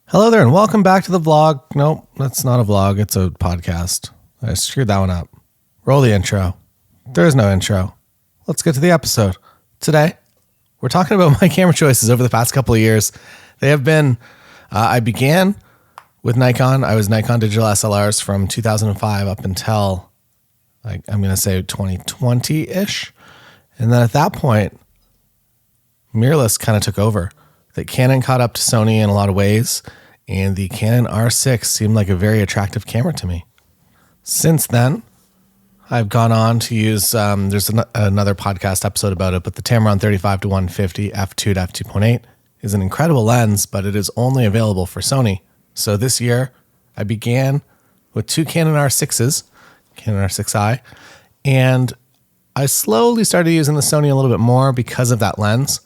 Hello there and welcome back to the vlog. Nope, that's not a vlog. It's a podcast. I screwed that one up. Roll the intro. There is no intro. Let's get to the episode. Today, we're talking about my camera choices over the past couple of years. They have been, I began with Nikon. I was Nikon digital SLRs from 2005 up until, I'm going to say 2020-ish. And then at that point, mirrorless kind of took over. That Canon caught up to Sony in a lot of ways, and the Canon R6 seemed like a very attractive camera to me. Since then, I've gone on to use, there's another podcast episode about it, but the Tamron 35-150 f2 to f2.8 is an incredible lens, but it is only available for Sony. So this year, I began with two Canon R6s, Canon R6i, and I slowly started using the Sony a little bit more because of that lens.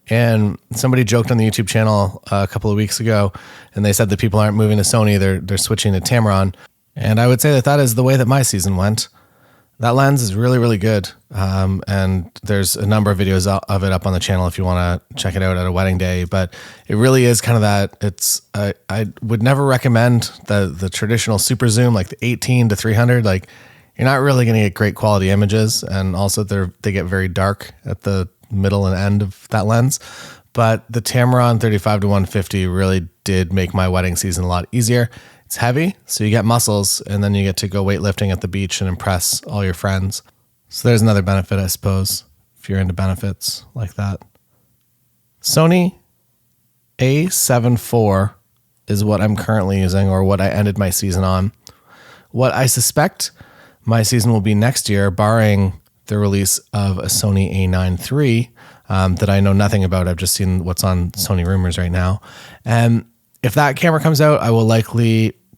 And somebody joked on the YouTube channel a couple of weeks ago, and they said that people aren't moving to Sony, they're switching to Tamron. And I would say that is the way that my season went. That lens is really, really good. And there's a number of videos of it up on the channel if you want to check it out at a wedding day. But it really is kind of that. It's I would never recommend the traditional super zoom, like the 18 to 300. Like, you're not really going to get great quality images. And also they get very dark at the middle and end of that lens. But the Tamron 35-150 really did make my wedding season a lot easier. It's heavy, so you get muscles, and then you get to go weightlifting at the beach and impress all your friends. So there's another benefit, I suppose, if you're into benefits like that. Sony A7 IV is what I'm currently using, or what I ended my season on. What I suspect my season will be next year, barring the release of a Sony A9 III that I know nothing about. I've just seen what's on Sony rumors right now. And if that camera comes out, I will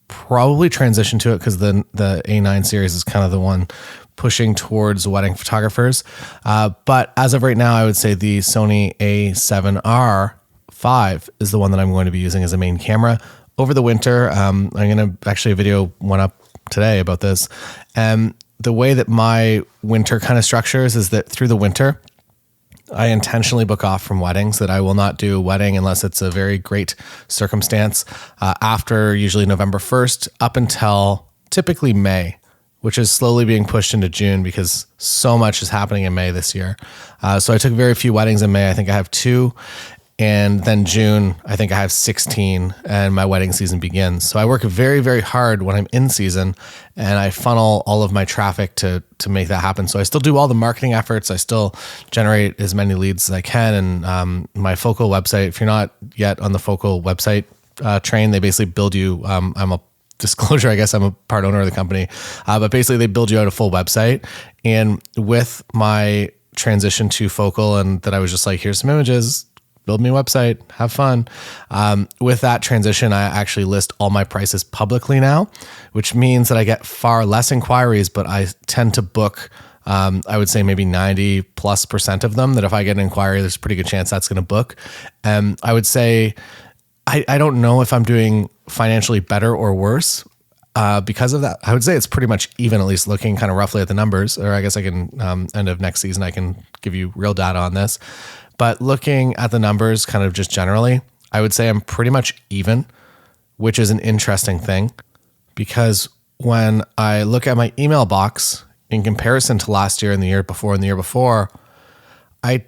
probably transition to it, because the A9 series is kind of the one pushing towards wedding photographers. But as of right now, I would say the Sony A7R5 is the one that I'm going to be using as a main camera over the winter. I'm going to actually, a video went up today about this. The way that my winter kind of structures is that through the winter, I intentionally book off from weddings, that I will not do a wedding unless it's a very great circumstance after usually November 1st up until typically May, which is slowly being pushed into June because so much is happening in May this year. So I took very few weddings in May. I think I have 2. And then June, I think I have 16, and my wedding season begins. So I work very, very hard when I'm in season, and I funnel all of my traffic to make that happen. So I still do all the marketing efforts. I still generate as many leads as I can. And my Focal website, if you're not yet on the Focal website train, they basically build you, I'm a disclosure, I guess I'm a part owner of the company, but basically they build you out a full website. And with my transition to Focal, and that I was just like, here's some images, build me a website, have fun. With that transition, I actually list all my prices publicly now, which means that I get far less inquiries, but I tend to book, I would say maybe 90+% of them, that if I get an inquiry, there's a pretty good chance that's going to book. I would say, I don't know if I'm doing financially better or worse because of that. I would say it's pretty much even, at least looking kind of roughly at the numbers, or I guess I can, end of next season, I can give you real data on this. But looking at the numbers kind of just generally, I would say I'm pretty much even, which is an interesting thing, because when I look at my email box in comparison to last year and the year before, I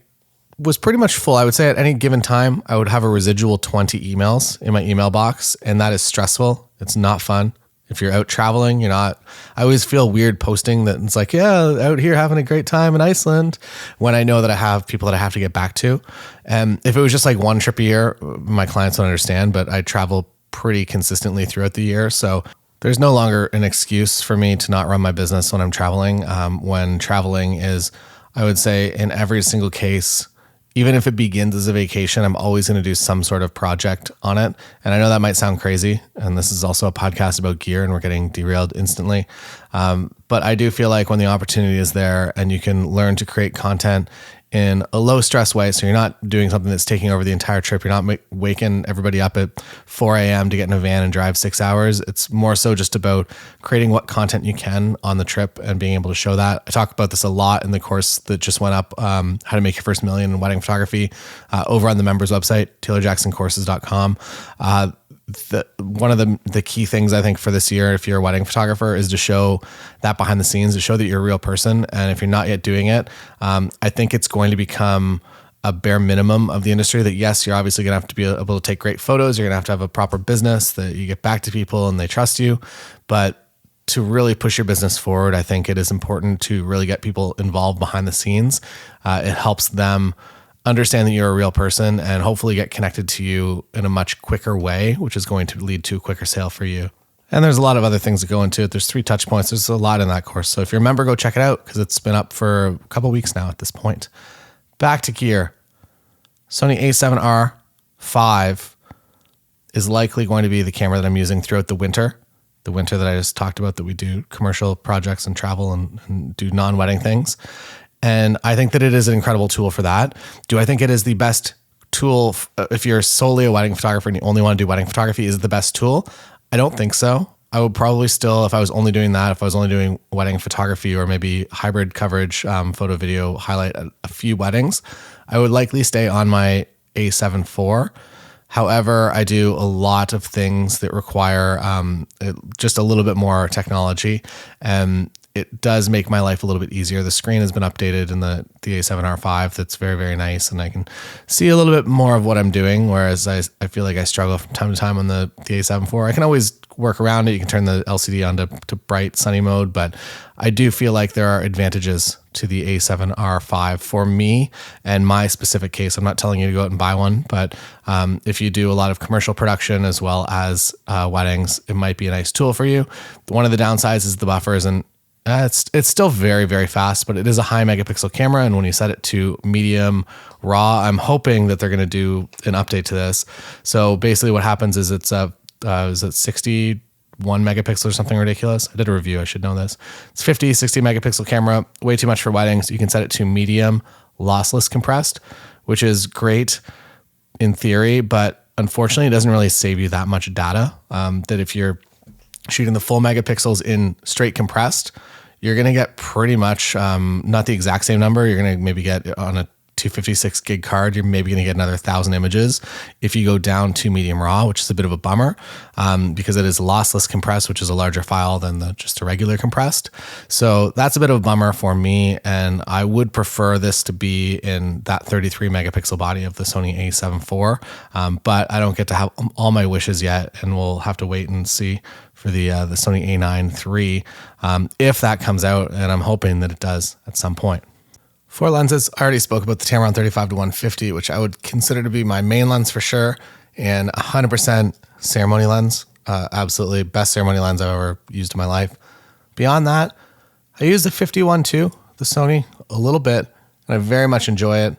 was pretty much full. I would say at any given time, I would have a residual 20 emails in my email box, and that is stressful. It's not fun. If you're out traveling, I always feel weird posting that it's like, yeah, out here having a great time in Iceland, when I know that I have people that I have to get back to. And if it was just like one trip a year, my clients don't understand, but I travel pretty consistently throughout the year. So there's no longer an excuse for me to not run my business when I'm traveling. When traveling is, I would say in every single case, even if it begins as a vacation, I'm always going to do some sort of project on it. And I know that might sound crazy, and this is also a podcast about gear, and we're getting derailed instantly. But I do feel like when the opportunity is there and you can learn to create content in a low stress way, so you're not doing something that's taking over the entire trip, you're not waking everybody up at 4 a.m. to get in a van and drive 6 hours. It's more so just about creating what content you can on the trip and being able to show that. I talk about this a lot in the course that just went up, how to make your first million in wedding photography, over on the members website, taylorjacksoncourses.com. one of the key things I think for this year, if you're a wedding photographer, is to show that behind the scenes, to show that you're a real person. And if you're not yet doing it, I think it's going to become a bare minimum of the industry that, yes, you're obviously going to have to be able to take great photos. You're going to have a proper business that you get back to people and they trust you. But to really push your business forward, I think it is important to really get people involved behind the scenes. It helps them understand that you're a real person and hopefully get connected to you in a much quicker way, which is going to lead to a quicker sale for you. And there's a lot of other things that go into it. There's 3 touch points. There's a lot in that course. So if you're a member, go check it out because it's been up for a couple of weeks now at this point. Back to gear. Sony a7R 5 is likely going to be the camera that I'm using throughout the winter that I just talked about, that we do commercial projects and travel and do non-wedding things. And I think that it is an incredible tool for that. Do I think it is the best tool if you're solely a wedding photographer and you only want to do wedding photography? Is it the best tool? I don't think so. I would probably still, if I was only doing that, if I was only doing wedding photography or maybe hybrid coverage, photo, video, highlight a few weddings, I would likely stay on my A7 IV. However, I do a lot of things that require just a little bit more technology, and it does make my life a little bit easier. The screen has been updated in the A7R5. That's very, very nice, and I can see a little bit more of what I'm doing, whereas I feel like I struggle from time to time on the A7 IV. I can always work around it. You can turn the LCD on to bright sunny mode, but I do feel like there are advantages to the A7R5 for me and my specific case. I'm not telling you to go out and buy one, but if you do a lot of commercial production as well as weddings, it might be a nice tool for you. One of the downsides is the buffers, and it's still very, very fast, but it is a high megapixel camera. And when you set it to medium raw, I'm hoping that they're going to do an update to this. So basically what happens is it's is it 61 megapixels or something ridiculous? I did a review. I should know this. It's 50, 60 megapixel camera, way too much for weddings. You can set it to medium lossless compressed, which is great in theory, but unfortunately it doesn't really save you that much data. That if you're shooting the full megapixels in straight compressed, you're going to get pretty much, not the exact same number. You're going to maybe get on a 256 gig card, you're maybe going to get another 1,000 images if you go down to medium raw, which is a bit of a bummer because it is lossless compressed, which is a larger file than just a regular compressed. So that's a bit of a bummer for me. And I would prefer this to be in that 33 megapixel body of the Sony a7 IV. But I don't get to have all my wishes yet, and we'll have to wait and see for the Sony a9 III if that comes out, and I'm hoping that it does at some point. For lenses, I already spoke about the Tamron 35-150, which I would consider to be my main lens for sure, and 100% ceremony lens. Absolutely best ceremony lens I've ever used in my life. Beyond that, I use the 51 too, the Sony, a little bit, and I very much enjoy it.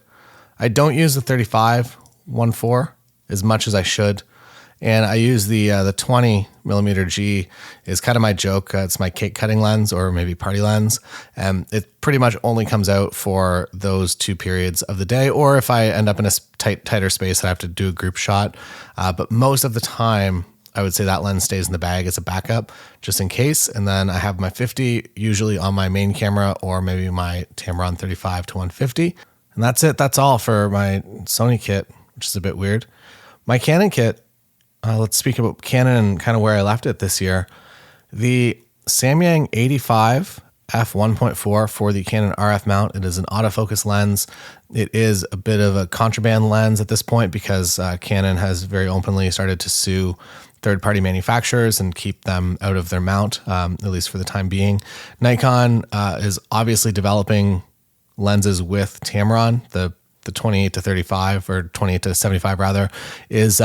I don't use the 35-1.4 as much as I should. And I use the 20 millimeter G is kind of my joke. It's my cake cutting lens or maybe party lens. And it pretty much only comes out for those 2 periods of the day, or if I end up in a tighter space, I have to do a group shot. But most of the time, I would say that lens stays in the bag as a backup just in case. And then I have my 50 usually on my main camera or maybe my Tamron 35-150. And that's it. That's all for my Sony kit, which is a bit weird. My Canon kit, let's speak about Canon and kind of where I left it this year. The Samyang 85 f1.4 for the Canon RF mount. It is an autofocus lens. It is a bit of a contraband lens at this point because Canon has very openly started to sue third-party manufacturers and keep them out of their mount, at least for the time being. Nikon is obviously developing lenses with Tamron. The 28-35 or 28-75 rather is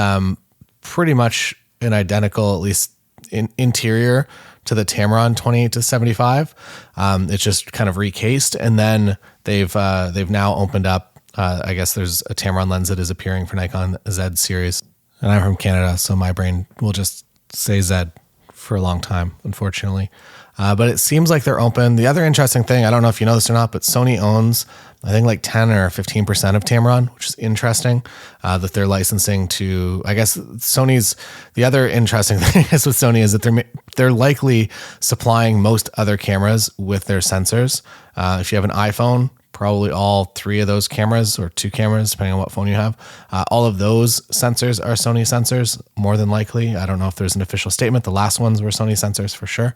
pretty much an identical, at least in interior, to the Tamron 28-75. It's just kind of recased, and then they've now opened up. I guess there's a Tamron lens that is appearing for Nikon Z series, and I'm from Canada, so my brain will just say Z for a long time, unfortunately. But it seems like they're open. The other interesting thing, I don't know if you know this or not, but Sony owns, I think, like 10 or 15% of Tamron, which is interesting that they're licensing to, I guess the other interesting thing is with Sony is that they're likely supplying most other cameras with their sensors. If you have an iPhone, probably all three of those cameras, or two cameras, depending on what phone you have. All of those sensors are Sony sensors, more than likely. I don't know if there's an official statement. The last ones were Sony sensors for sure.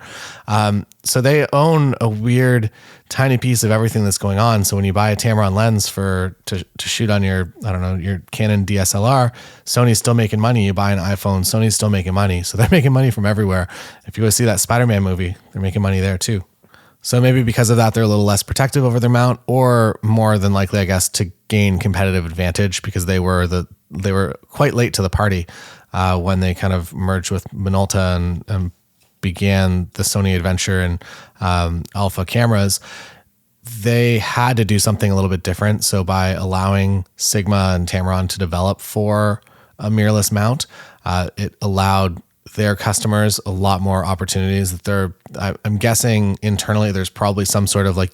So they own a weird, tiny piece of everything that's going on. So when you buy a Tamron lens to shoot on your, I don't know, your Canon DSLR, Sony's still making money. You buy an iPhone, Sony's still making money. So they're making money from everywhere. If you go see that Spider-Man movie, they're making money there too. So maybe because of that, they're a little less protective over their mount, or more than likely, I guess, to gain competitive advantage, because they were quite late to the party when they kind of merged with Minolta and began the Sony Adventure and Alpha cameras. They had to do something a little bit different. So by allowing Sigma and Tamron to develop for a mirrorless mount, it allowed their customers a lot more opportunities. I'm guessing internally there's probably some sort of like,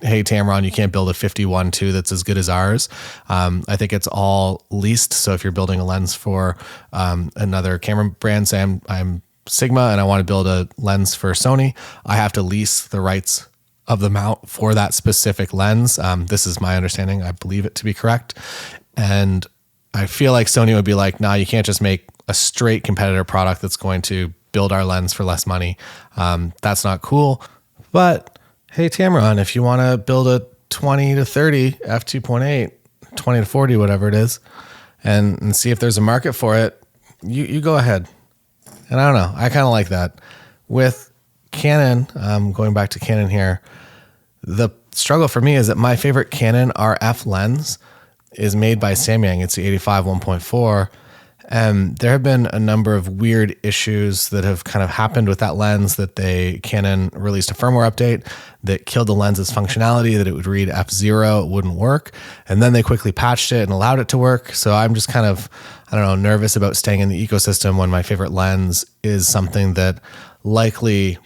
hey, Tamron, you can't build a 51.2 that's as good as ours. I think it's all leased. So if you're building a lens for another camera brand, say I'm Sigma and I want to build a lens for Sony, I have to lease the rights of the mount for that specific lens. This is my understanding. I believe it to be correct. And I feel like Sony would be like, nah, you can't just make a straight competitor product that's going to build our lens for less money. That's not cool. But hey, Tamron, if you want to build a 20 to 30 f2.8, 20 to 40, whatever it is, and see if there's a market for it, you go ahead. And I don't know, I kind of like that. With Canon, going back to Canon here, the struggle for me is that my favorite Canon RF lens is made by Samyang. It's the 85 1.4. And there have been a number of weird issues that have kind of happened with that lens, that Canon released a firmware update that killed the lens's functionality, that it would read f0, it wouldn't work. And then they quickly patched it and allowed it to work. So I'm just kind of, I don't know, nervous about staying in the ecosystem when my favorite lens is something that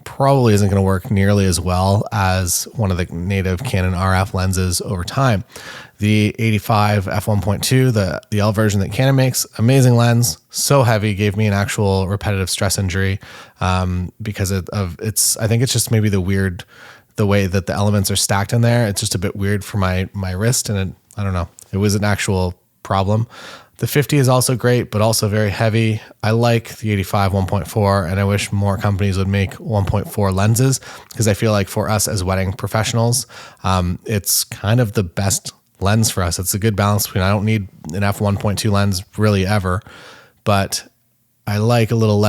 probably isn't going to work nearly as well as one of the native Canon RF lenses over time. The 85 f1.2, the L version that Canon makes, amazing lens, so heavy, gave me an actual repetitive stress injury because of its. I think it's just maybe the way that the elements are stacked in there. It's just a bit weird for my wrist, and I don't know. It was an actual problem. The 50 is also great, but also very heavy. I like the 85 1.4, and I wish more companies would make 1.4 lenses, because I feel like for us as wedding professionals, it's kind of the best lens for us. It's a good balance between, I don't need an f1.2 lens really ever, but I like a little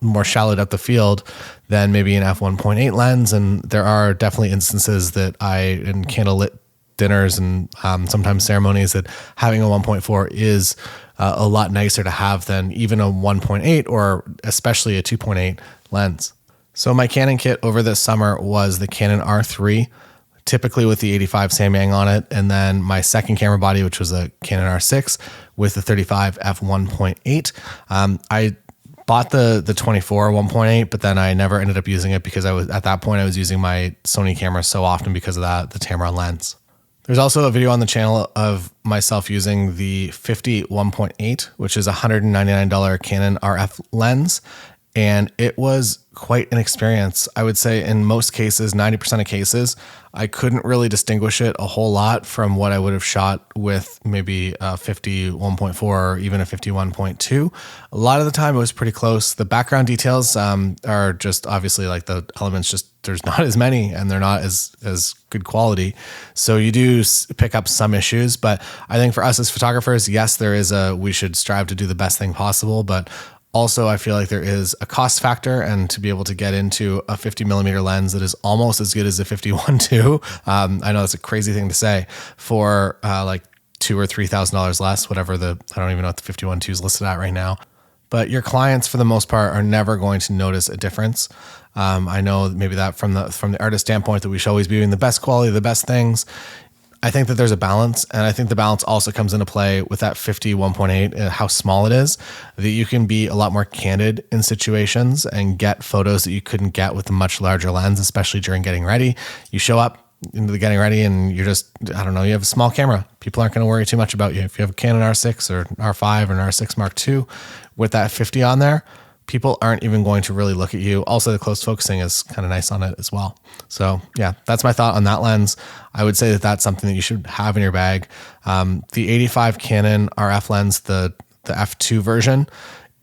more shallow depth of field than maybe an f1.8 lens. And there are definitely instances that in candlelit dinners and sometimes ceremonies, that having a 1.4 is a lot nicer to have than even a 1.8 or especially a 2.8 lens. So my Canon kit over this summer was the Canon R3, typically with the 85 Samyang on it, and then my second camera body, which was a Canon R6 with the 35 f1.8. I bought the 24 1.8, but then I never ended up using it because at that point I was using my Sony camera so often because of the Tamron lens. There's also a video on the channel of myself using the 50 1.8, which is a $199 Canon RF lens. And it was quite an experience. I would say in most cases, 90% of cases, I couldn't really distinguish it a whole lot from what I would have shot with maybe a 50 1.4 or even a 51.2. A lot of the time it was pretty close. The background details are just obviously like the elements, there's not as many and they're not as good quality. So you do pick up some issues, but I think for us as photographers, yes, we should strive to do the best thing possible, but also, I feel like there is a cost factor, and to be able to get into a 50 millimeter lens that is almost as good as a 51.2, I know that's a crazy thing to say, for like $2,000 or $3,000 less, whatever I don't even know what the 51.2 is listed at right now. But your clients, for the most part, are never going to notice a difference. I know maybe that from the artist standpoint, that we should always be doing the best quality, the best things. I think that there's a balance, and I think the balance also comes into play with that 50 1.8 and how small it is, that you can be a lot more candid in situations and get photos that you couldn't get with a much larger lens, especially during getting ready. You show up into the getting ready and you're just, I don't know, you have a small camera. People aren't going to worry too much about you. If you have a Canon R6 or R5 or an R6 Mark II with that 50 on there, people aren't even going to really look at you. Also, the close focusing is kind of nice on it as well. So yeah, that's my thought on that lens. I would say that that's something that you should have in your bag. The 85 Canon RF lens, the f2 version,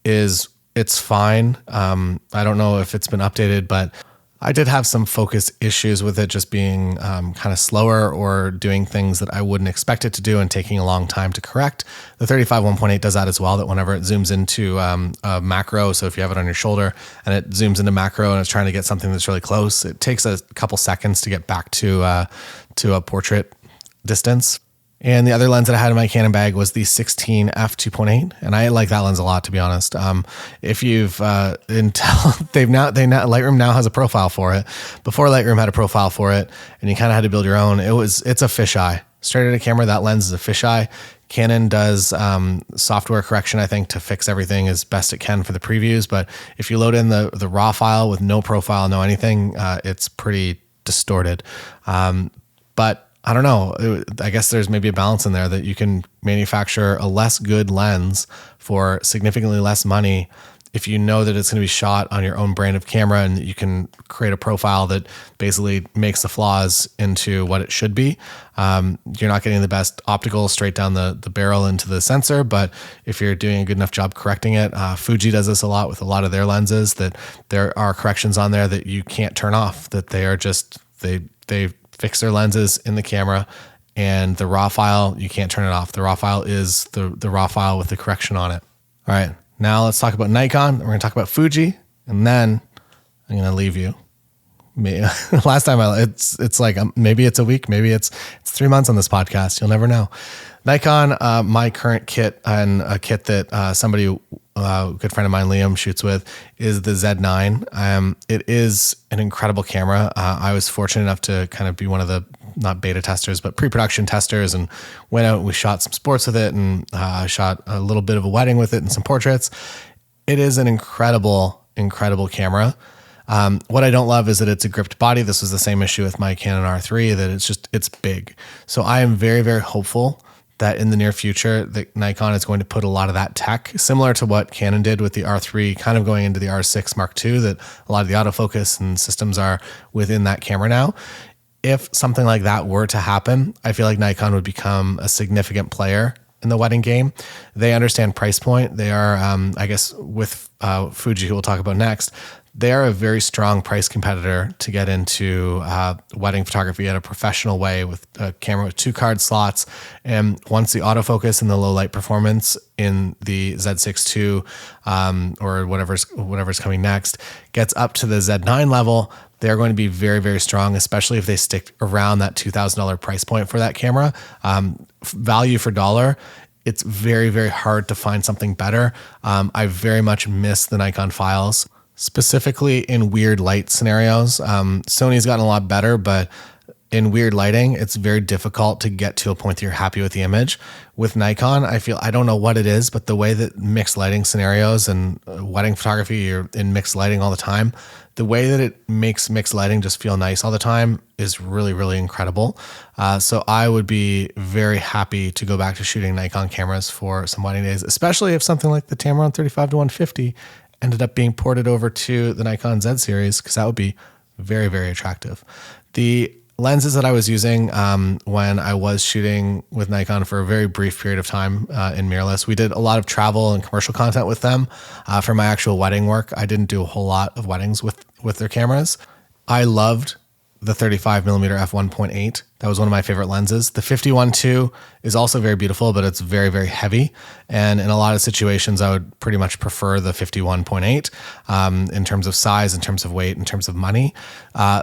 it's fine. I don't know if it's been updated, but I did have some focus issues with it just being kind of slower or doing things that I wouldn't expect it to do and taking a long time to correct. The 35 1.8 does that as well, that whenever it zooms into a macro, so if you have it on your shoulder and it zooms into macro and it's trying to get something that's really close, it takes a couple seconds to get back to a portrait distance. And the other lens that I had in my Canon bag was the 16 f2.8, and I like that lens a lot, to be honest. If you've Lightroom now has a profile for it. Before Lightroom had a profile for it, and you kind of had to build your own. It's a fisheye. Straight at a camera, that lens is a fisheye. Canon does software correction, I think, to fix everything as best it can for the previews. But if you load in the raw file with no profile, no anything, it's pretty distorted. But I don't know. I guess there's maybe a balance in there that you can manufacture a less good lens for significantly less money if you know that it's going to be shot on your own brand of camera, and you can create a profile that basically makes the flaws into what it should be. You're not getting the best optical straight down the barrel into the sensor, but if you're doing a good enough job correcting it, Fuji does this a lot with a lot of their lenses, that there are corrections on there that you can't turn off, that they are just, they fix their lenses in the camera, and the raw file, you can't turn it off. The raw file is the raw file with the correction on it. All right, now let's talk about Nikon. We're going to talk about Fuji, and then I'm going to leave you. Last time it's like maybe it's a week, maybe it's 3 months on this podcast. You'll never know. Nikon, my current kit, and a kit that somebody, a good friend of mine, Liam, shoots with, is the Z9. It is an incredible camera. I was fortunate enough to kind of be one of the, not beta testers, but pre-production testers, and went out and we shot some sports with it, and shot a little bit of a wedding with it and some portraits. It is an incredible, incredible camera. What I don't love is that it's a gripped body. This was the same issue with my Canon R3, that it's big. So I am very, very hopeful that in the near future, that Nikon is going to put a lot of that tech, similar to what Canon did with the R3, kind of going into the R6 Mark II, that a lot of the autofocus and systems are within that camera now. If something like that were to happen, I feel like Nikon would become a significant player in the wedding game. They understand price point. They are, I guess, with Fuji, who we'll talk about next, they are a very strong price competitor to get into wedding photography at a professional way, with a camera with 2 card slots. And once the autofocus and the low light performance in the Z6 II or whatever's coming next gets up to the Z9 level, they're going to be very, very strong, especially if they stick around that $2,000 price point for that camera. Value for dollar, it's very, very hard to find something better. I very much miss the Nikon files, specifically in weird light scenarios. Sony's gotten a lot better, but in weird lighting, it's very difficult to get to a point that you're happy with the image. With Nikon, I don't know what it is, but the way that mixed lighting scenarios and wedding photography, you're in mixed lighting all the time, the way that it makes mixed lighting just feel nice all the time is really, really incredible. So I would be very happy to go back to shooting Nikon cameras for some wedding days, especially if something like the Tamron 35-150 ended up being ported over to the Nikon Z series, because that would be very, very attractive. The lenses that I was using when I was shooting with Nikon for a very brief period of time in mirrorless, we did a lot of travel and commercial content with them. For my actual wedding work, I didn't do a whole lot of weddings with their cameras. I loved the 35mm f1.8. That was one of my favorite lenses. The 51.2 is also very beautiful, but it's very, very heavy. And in a lot of situations, I would pretty much prefer the 51.8 in terms of size, in terms of weight, in terms of money.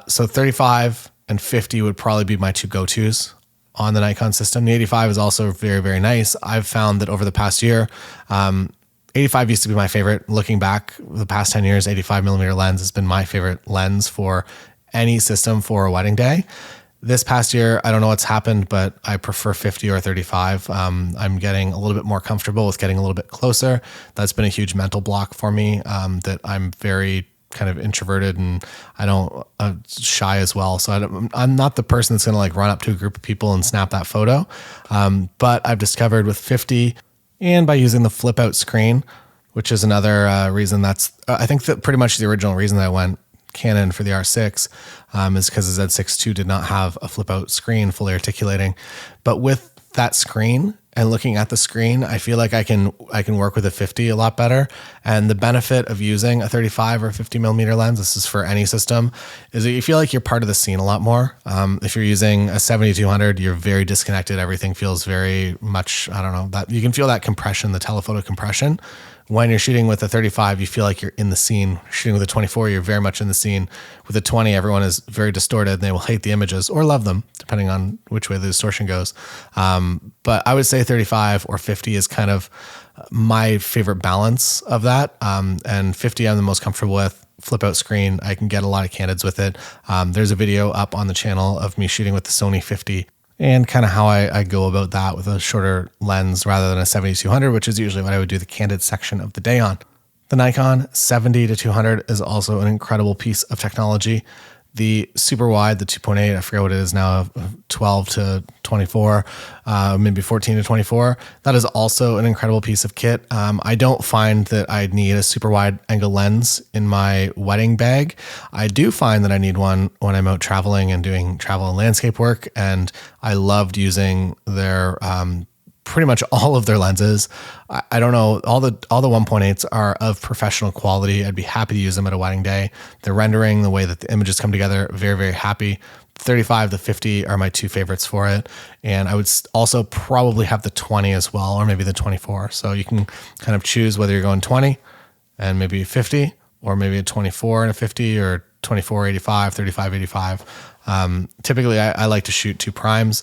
So 35 and 50 would probably be my 2 go-tos on the Nikon system. The 85 is also very, very nice. I've found that over the past year, 85 used to be my favorite. Looking back the past 10 years, 85mm lens has been my favorite lens for any system for a wedding day. This past year, I don't know what's happened, but I prefer 50 or 35. I'm getting a little bit more comfortable with getting a little bit closer. That's been a huge mental block for me, that I'm very kind of introverted and shy as well. So I'm not the person that's going to like run up to a group of people and snap that photo. But I've discovered with 50, and by using the flip out screen, which is another reason I think that pretty much the original reason that I went Canon for the R6 is because the Z6 II did not have a flip out screen fully articulating. But with that screen and looking at the screen, I feel like I can work with a 50 a lot better. And the benefit of using a 35 or 50 millimeter lens, this is for any system, is that you feel like you're part of the scene a lot more. If you're using a 7200, you're very disconnected. Everything feels very much, I don't know, that you can feel that compression, the telephoto compression. When you're shooting with a 35, you feel like you're in the scene. Shooting with a 24, you're very much in the scene. With a 20, everyone is very distorted and they will hate the images or love them, depending on which way the distortion goes. But I would say 35 or 50 is kind of my favorite balance of that. And 50 I'm the most comfortable with. Flip out screen, I can get a lot of candids with it. There's a video up on the channel of me shooting with the Sony 50 and kind of how I go about that with a shorter lens rather than a 70-200, which is usually what I would do the candid section of the day on. The Nikon 70-200 is also an incredible piece of technology. The super wide, the 2.8, I forget what it is now, 12 to 24, maybe 14 to 24. That is also an incredible piece of kit. I don't find that I need a super wide angle lens in my wedding bag. I do find that I need one when I'm out traveling and doing travel and landscape work. And I loved using their pretty much all of their lenses. I don't know, all the 1.8s are of professional quality. I'd be happy to use them at a wedding day. The rendering, the way that the images come together, very, very happy. 35 to 50 are my two favorites for it. And I would also probably have the 20 as well, or maybe the 24. So you can kind of choose whether you're going 20 and maybe 50, or maybe a 24 and a 50, or 24, 85, 35, 85. Typically I like to shoot 2 primes.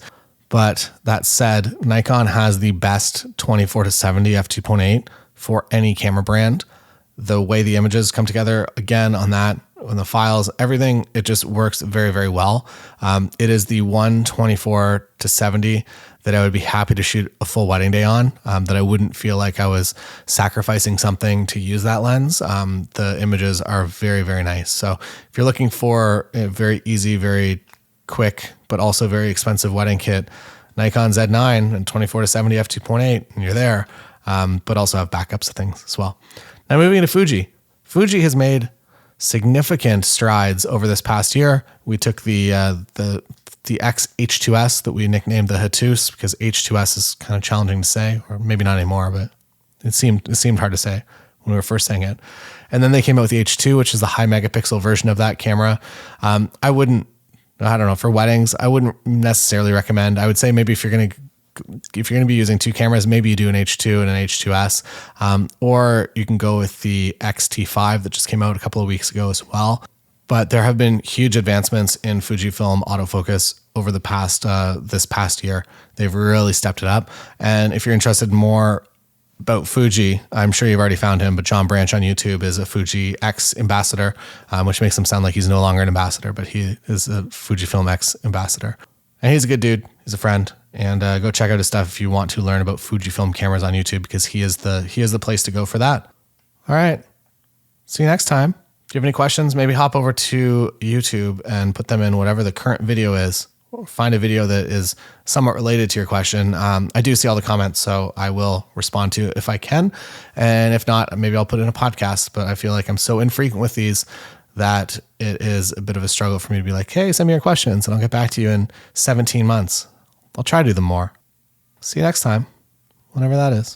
But that said, Nikon has the best 24 to 70 f2.8 for any camera brand. The way the images come together, again, on the files, everything, it just works very, very well. It is the 124 to 70 that I would be happy to shoot a full wedding day on, that I wouldn't feel like I was sacrificing something to use that lens. The images are very, very nice. So if you're looking for a very easy, very quick, but also very expensive wedding kit, Nikon Z9 and 24 to 70 f2.8, and you're there. But also have backups of things as well. Now moving into Fuji. Fuji has made significant strides over this past year. We took the X H2S that we nicknamed the Hatus, because H2S is kind of challenging to say, or maybe not anymore, but it seemed hard to say when we were first saying it. And then they came out with the H2, which is the high megapixel version of that camera. I don't know, for weddings, I wouldn't necessarily recommend. I would say maybe if you're going to be using 2 cameras, maybe you do an H2 and an H2S, or you can go with the XT5 that just came out a couple of weeks ago as well. But there have been huge advancements in Fujifilm autofocus over this past year. They've really stepped it up. And if you're interested more about Fuji, I'm sure you've already found him, but John Branch on YouTube is a Fuji X ambassador, which makes him sound like he's no longer an ambassador, but he is a Fujifilm X ambassador. And he's a good dude. He's a friend. And go check out his stuff if you want to learn about Fujifilm cameras on YouTube, because he is the place to go for that. All right. See you next time. If you have any questions, maybe hop over to YouTube and put them in whatever the current video is. Find a video that is somewhat related to your question. I do see all the comments, so I will respond to it if I can. And if not, maybe I'll put it in a podcast, but I feel like I'm so infrequent with these that it is a bit of a struggle for me to be like, hey, send me your questions and I'll get back to you in 17 months. I'll try to do them more. See you next time, whenever that is.